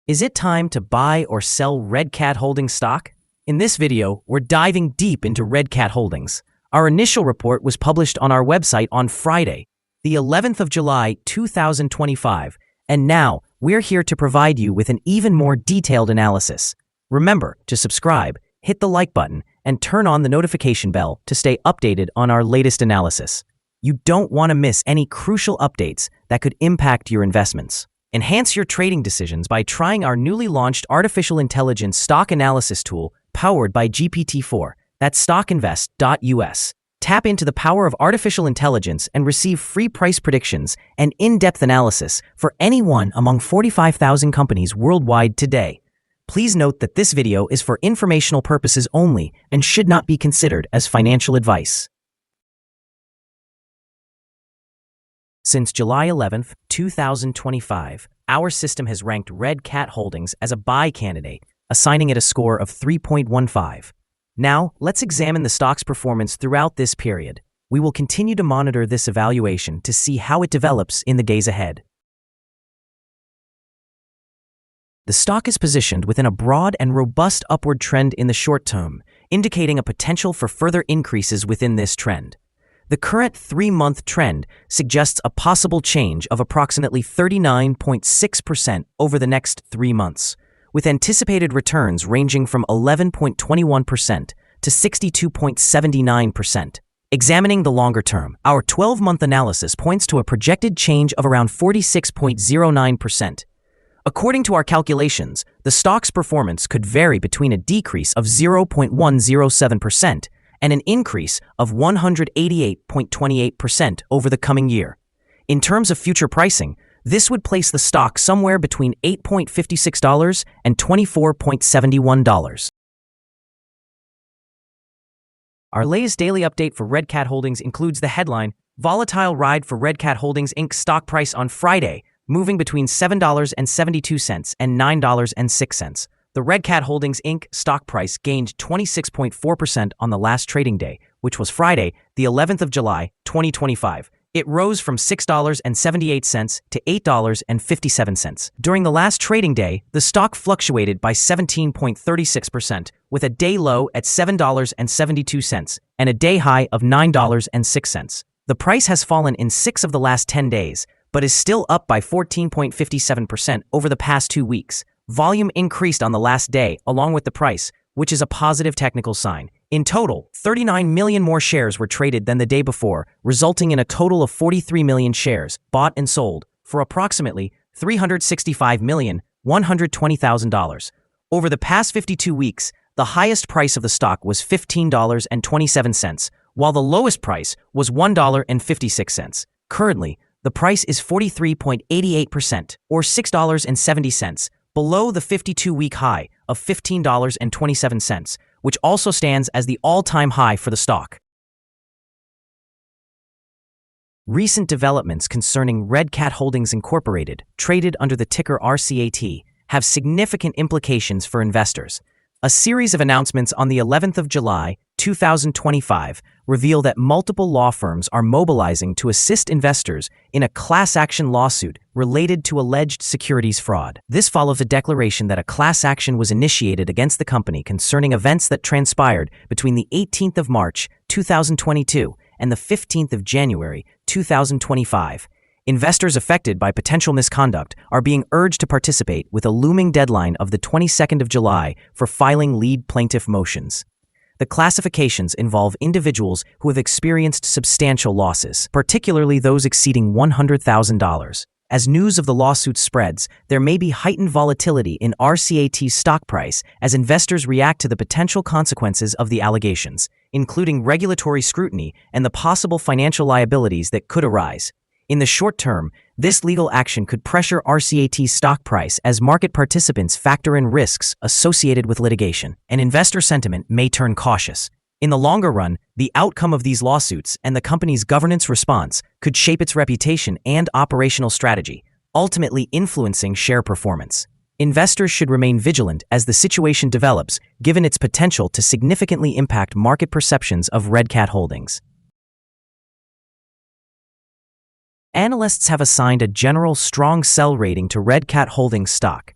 Is it time to buy or sell RCAT Holdings stock? In this video, we're diving deep into RCAT Holdings. Our initial report was published on our website on Friday, the 11th of July, 2025, and now we're here to provide you with an even more detailed analysis. Remember to subscribe, hit the like button, and turn on the notification bell to stay updated on our latest analysis. You don't want to miss any crucial updates that could impact your investments. Enhance your trading decisions by trying our newly launched artificial intelligence stock analysis tool powered by GPT-4. That's StockInvest.us. Tap into the power of artificial intelligence and receive free price predictions and in-depth analysis for any one among 45,000 companies worldwide today. Please note that this video is for informational purposes only and should not be considered as financial advice. Since July 11th, 2025, our system has ranked RCAT Holdings as a buy candidate, assigning it a score of 3.15. Now, let's examine the stock's performance throughout this period. We will continue to monitor this evaluation to see how it develops in the days ahead. The stock is positioned within a broad and robust upward trend in the short term, indicating a potential for further increases within this trend. The current 3-month trend suggests a possible change of approximately 39.6% over the next 3 months, with anticipated returns ranging from 11.21% to 62.79%. Examining the longer term, our 12-month analysis points to a projected change of around 46.09%. According to our calculations, the stock's performance could vary between a decrease of 0.107% and an increase of 188.28% over the coming year. In terms of future pricing, this would place the stock somewhere between $8.56 and $24.71. Our latest daily update for RCAT Holdings includes the headline, Volatile Ride for RCAT Holdings Inc. Stock Price on Friday, moving between $7.72 and $9.06. The RCAT Holdings Inc. stock price gained 26.4% on the last trading day, which was Friday, the 11th of July, 2025. It rose from $6.78 to $8.57. During the last trading day, the stock fluctuated by 17.36%, with a day low at $7.72 and a day high of $9.06. The price has fallen in 6 of the last 10 days, but is still up by 14.57% over the past 2 weeks. Volume increased on the last day along with the price, which is a positive technical sign. In total, 39 million more shares were traded than the day before, resulting in a total of 43 million shares bought and sold for approximately $365,120,000. Over the past 52 weeks, the highest price of the stock was $15.27, while the lowest price was $1.56. Currently, the price is 43.88%, or $6.70, below the 52-week high of $15.27, which also stands as the all-time high for the stock. Recent developments concerning RCAT Holdings Incorporated, traded under the ticker RCAT, have significant implications for investors. A series of announcements on the 11th of July, 2025, reveal that multiple law firms are mobilizing to assist investors in a class action lawsuit related to alleged securities fraud. This follows a declaration that a class action was initiated against the company concerning events that transpired between the 18th of March, 2022 and the 15th of January, 2025. Investors affected by potential misconduct are being urged to participate with a looming deadline of the 22nd of July for filing lead plaintiff motions. The classifications involve individuals who have experienced substantial losses, particularly those exceeding $100,000. As news of the lawsuit spreads, there may be heightened volatility in RCAT's stock price as investors react to the potential consequences of the allegations, including regulatory scrutiny and the possible financial liabilities that could arise. In the short term, this legal action could pressure RCAT's stock price as market participants factor in risks associated with litigation, and investor sentiment may turn cautious. In the longer run, the outcome of these lawsuits and the company's governance response could shape its reputation and operational strategy, ultimately influencing share performance. Investors should remain vigilant as the situation develops, given its potential to significantly impact market perceptions of RCAT Holdings. Analysts have assigned a general strong sell rating to RCAT Holdings stock.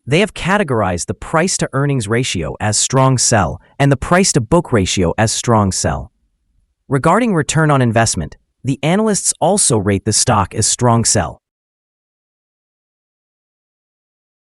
They have categorized the price-to-earnings ratio as strong sell and the price-to-book ratio as strong sell. Regarding return on investment, the analysts also rate the stock as strong sell.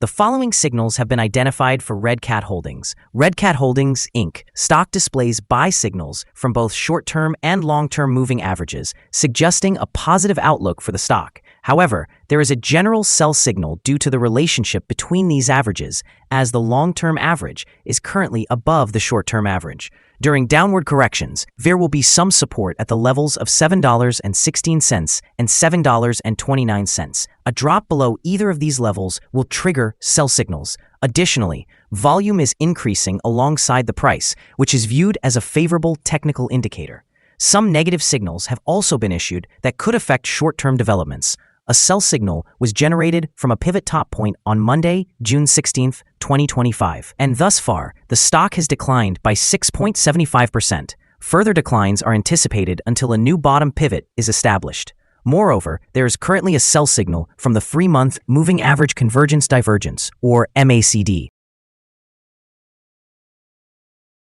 The following signals have been identified for RCAT Holdings. RCAT Holdings Inc. stock displays buy signals from both short-term and long-term moving averages, suggesting a positive outlook for the stock. However, there is a general sell signal due to the relationship between these averages, as the long-term average is currently above the short-term average. During downward corrections, there will be some support at the levels of $7.16 and $7.29. A drop below either of these levels will trigger sell signals. Additionally, volume is increasing alongside the price, which is viewed as a favorable technical indicator. Some negative signals have also been issued that could affect short-term developments. A sell signal was generated from a pivot top point on Monday, June 16, 2025, and thus far, the stock has declined by 6.75%. Further declines are anticipated until a new bottom pivot is established. Moreover, there is currently a sell signal from the 3-month Moving Average Convergence Divergence, or MACD.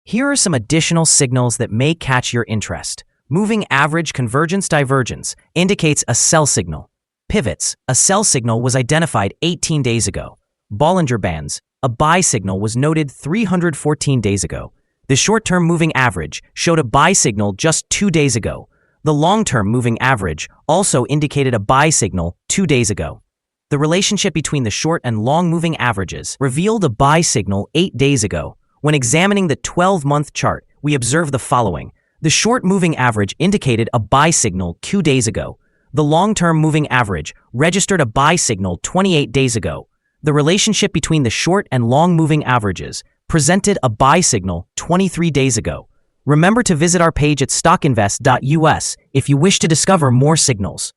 Here are some additional signals that may catch your interest. Moving Average Convergence Divergence indicates a sell signal. Pivots, a sell signal was identified 18 days ago. Bollinger Bands, a buy signal was noted 314 days ago. The short-term moving average showed a buy signal just 2 days ago. The long-term moving average also indicated a buy signal 2 days ago. The relationship between the short and long moving averages revealed a buy signal 8 days ago. When examining the 12-month chart, we observe the following. The short moving average indicated a buy signal 2 days ago. The long-term moving average registered a buy signal 28 days ago. The relationship between the short and long moving averages presented a buy signal 23 days ago. Remember to visit our page at StockInvest.us if you wish to discover more signals.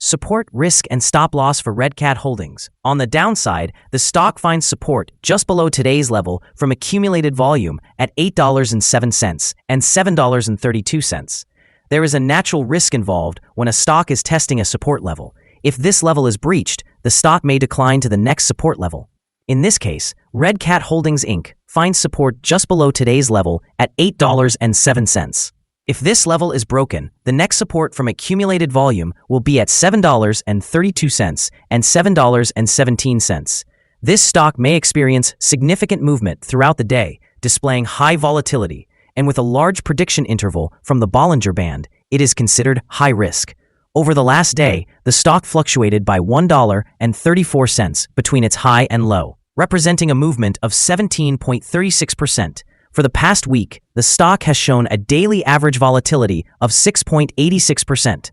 Support, risk, and stop loss for RCAT Holdings. On the downside, the stock finds support just below today's level from accumulated volume at $8.07 and $7.32. There is a natural risk involved when a stock is testing a support level. If this level is breached, the stock may decline to the next support level. In this case, RCAT Holdings Inc. finds support just below today's level at $8.07. If this level is broken, the next support from accumulated volume will be at $7.32 and $7.17. This stock may experience significant movement throughout the day, displaying high volatility, and with a large prediction interval from the Bollinger Band, it is considered high risk. Over the last day, the stock fluctuated by $1.34 between its high and low, representing a movement of 17.36%. For the past week, the stock has shown a daily average volatility of 6.86%.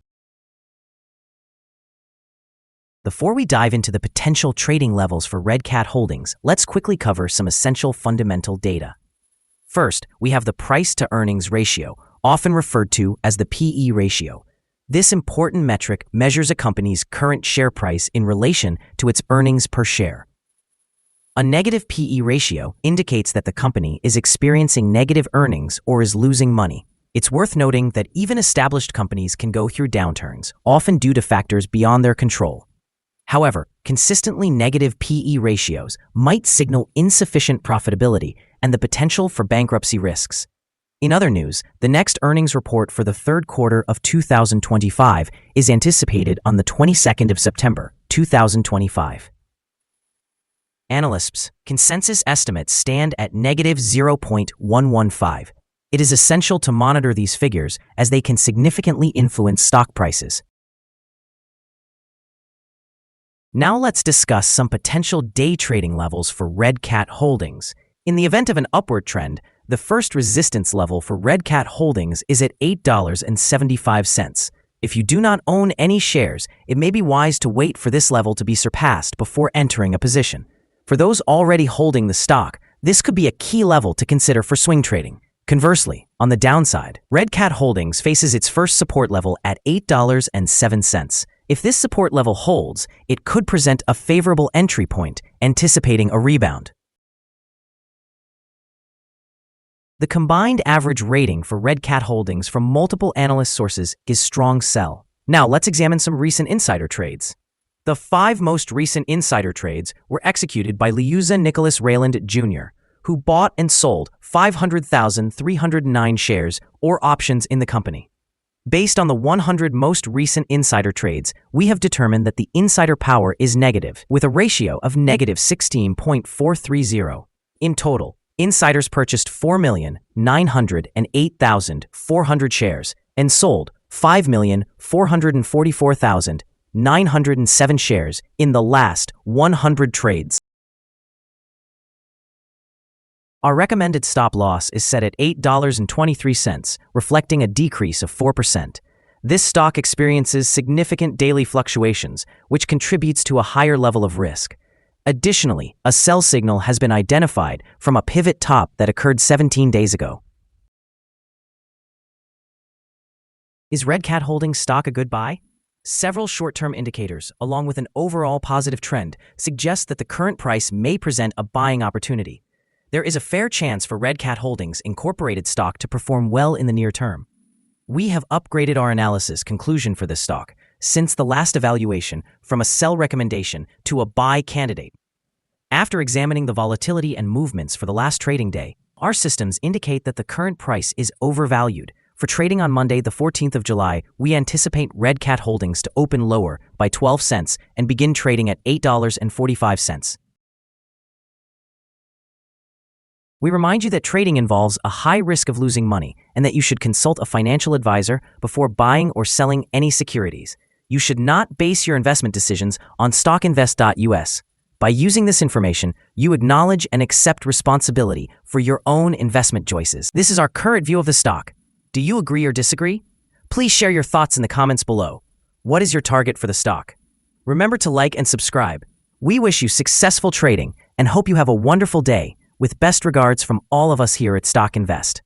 Before we dive into the potential trading levels for RCAT Holdings, let's quickly cover some essential fundamental data. First, we have the price-to-earnings ratio, often referred to as the PE ratio. This important metric measures a company's current share price in relation to its earnings per share. A negative PE ratio indicates that the company is experiencing negative earnings or is losing money. It's worth noting that even established companies can go through downturns, often due to factors beyond their control. However, consistently negative PE ratios might signal insufficient profitability and the potential for bankruptcy risks. In other news, the next earnings report for the third quarter of 2025 is anticipated on the 22nd of September, 2025. Analysts' consensus estimates stand at negative 0.115. It is essential to monitor these figures as they can significantly influence stock prices. Now let's discuss some potential day trading levels for RCAT Holdings. In the event of an upward trend, the first resistance level for RCAT Holdings is at $8.75. If you do not own any shares, it may be wise to wait for this level to be surpassed before entering a position. For those already holding the stock, this could be a key level to consider for swing trading. Conversely, on the downside, RCAT Holdings faces its first support level at $8.07. If this support level holds, it could present a favorable entry point, anticipating a rebound. The combined average rating for RCAT Holdings from multiple analyst sources is strong sell. Now let's examine some recent insider trades. The 5 most recent insider trades were executed by Liuza Nicholas Rayland Jr., who bought and sold 500,309 shares or options in the company. Based on the 100 most recent insider trades, we have determined that the insider power is negative, with a ratio of negative 16.430. In total, insiders purchased 4,908,400 shares and sold 5,444,907 shares in the last 100 trades. Our recommended stop loss is set at $8.23, reflecting a decrease of 4%. This stock experiences significant daily fluctuations, which contributes to a higher level of risk. Additionally, a sell signal has been identified from a pivot top that occurred 17 days ago. Is RCAT Holdings stock a good buy? Several short-term indicators, along with an overall positive trend, suggest that the current price may present a buying opportunity. There is a fair chance for RCAT Holdings Incorporated stock to perform well in the near term. We have upgraded our analysis conclusion for this stock since the last evaluation from a sell recommendation to a buy candidate. After examining the volatility and movements for the last trading day, our systems indicate that the current price is overvalued. For trading on Monday, the 14th of July, we anticipate RCAT Holdings to open lower by 12 cents and begin trading at $8.45. We remind you that trading involves a high risk of losing money and that you should consult a financial advisor before buying or selling any securities. You should not base your investment decisions on StockInvest.us. By using this information, you acknowledge and accept responsibility for your own investment choices. This is our current view of the stock. Do you agree or disagree? Please share your thoughts in the comments below. What is your target for the stock? Remember to like and subscribe. We wish you successful trading and hope you have a wonderful day. With best regards from all of us here at Stock Invest.